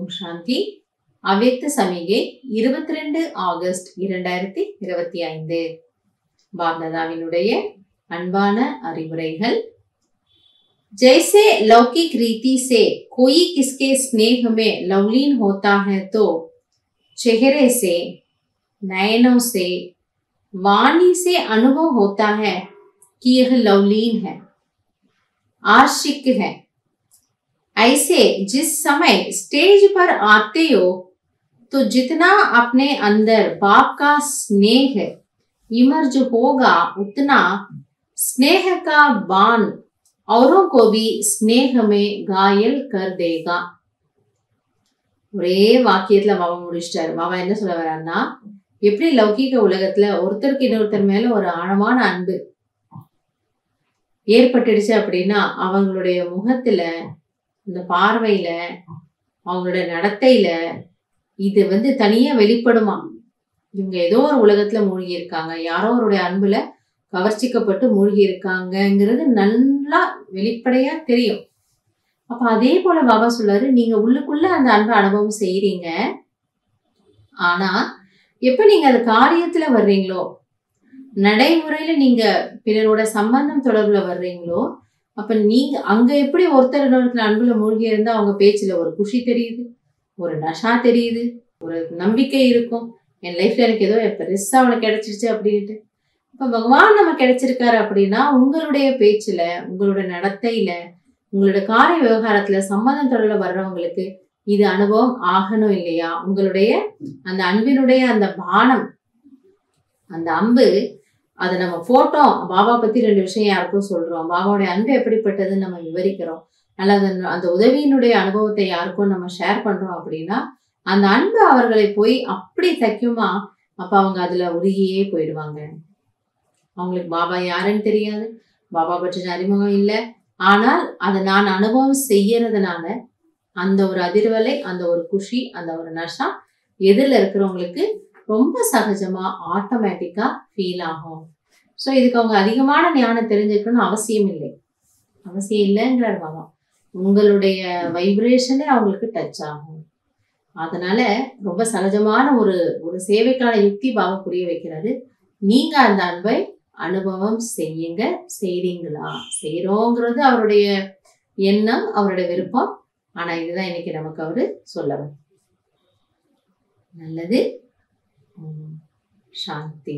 ஓம் சாந்தி. அவ்யக்த சமிகை 22 ஆகஸ்ட் 2025. பாப்தாதாவினுடைய அன்பான அறிவுரைகள். जैसे लौकिक रीति से कोई किसके स्नेह में लवलीन होता है तो चेहरे से, नयनों से, वाणी से अनुभव होता है कि यह लवलीन है, आशिक है। ऐसे जिस समय स्टेज पर आते हो तो जितना अपने अंदर बाप का स्नेह इमर्ज होगा उतना स्नेह का बाण औरों को भी स्नेह में घायल कर देगा. ஒரே வாக்கியத்துல பாபா முடிச்சிட்டாரு. பாபா என்ன சொல்ல வர்றாருன்னா, எப்படி லௌகீக உலகத்துல ஒருத்தருக்கு இன்னொருத்தர் மேல ஒரு ஆழமான அன்பு ஏற்பட்டுடுச்சு அப்படின்னா அவங்களுடைய முகத்துல, இந்த பார்வையில, அவங்களுடைய நடத்தையில இது தனியா வெளிப்படுமா. இவங்க ஏதோ ஒரு உலகத்துல மூழ்கி இருக்காங்க, யாரோ அவருடைய அன்புல கவர்ச்சிக்கப்பட்டு மூழ்கி இருக்காங்கிறது நல்லா வெளிப்படையா தெரியும். அப்ப அதே போல பாபா சொல்றாரு, நீங்க உள்ளுக்குள்ள அந்த அன்பை அனுபவம் செய்யறீங்க. ஆனா எப்ப நீங்க அது காரியத்துல வர்றீங்களோ, நடைமுறையில நீங்க பிறரோட சம்பந்தம் தொடர்புல வர்றீங்களோ, அப்ப நீங்க அங்க எப்படி ஒருத்தர் இன்னொருத்தர் அன்புல மூழ்கி இருந்தா அவங்க பேச்சுல ஒரு குஷி தெரியுது, ஒரு நஷா தெரியுது, ஒரு நம்பிக்கை இருக்கும். என் லைஃப்ல எனக்கு ஏதோ பெருசா அவனுக்கு கிடைச்சிருச்சு அப்படின்ட்டு. இப்ப பகவான் நம்ம கிடைச்சிருக்காரு அப்படின்னா உங்களுடைய பேச்சுல, உங்களோட நடத்தையில, உங்களோட காரிய விவகாரத்துல சம்பந்தம் தொடர்ல வர்றவங்களுக்கு இது அனுபவம் ஆகணும் இல்லையா? உங்களுடைய அந்த அன்பினுடைய அந்த பானம், அந்த அம்பு, அதை நம்ம போட்டோம். பாபா பத்தி 2 விஷயம் யாருக்கும் சொல்றோம், பாபாவுடைய அன்பு எப்படிப்பட்டதுன்னு நம்ம விவரிக்கிறோம், அல்லது அந்த உதவியினுடைய அனுபவத்தை யாருக்கும் நம்ம ஷேர் பண்றோம் அப்படின்னா அந்த அன்பு அவர்களை போய் அப்படி தைக்குமா. அப்ப அவங்க அதுல உருகியே போயிடுவாங்க. அவங்களுக்கு பாபா யாருன்னு தெரியாது, பாபா பற்றின அறிமுகம் இல்லை. ஆனால் அதை நான் அனுபவம் செய்யறதுனால அந்த ஒரு அதிர்வலை, அந்த ஒரு குஷி, அந்த ஒரு நஷா எதிரில் இருக்கிறவங்களுக்கு ரொம்ப சகஜமா ஆட்டோமேட்டிக்கா ஃபீல் ஆகும். ஸோ இதுக்கு அவங்க அதிகமான ஞானம் தெரிஞ்சுக்கணும்னு அவசியம் இல்லைங்கிறார் பாபா. உங்களுடைய வைப்ரேஷனே அவங்களுக்கு டச் ஆகும். அதனால ரொம்ப சகஜமான ஒரு சேவைக்கான யுக்தி பாபா புரிய வைக்கிறது. நீங்க அந்த அன்பை அனுபவம் செய்யுங்க. செய்றீங்களா? செய்யறோங்கிறது அவருடைய எண்ணம், அவருடைய விருப்பம். ஆனா இதுதான் இன்னைக்கு நமக்கு அவரு சொல்லவர். நல்லது. சாந்தி.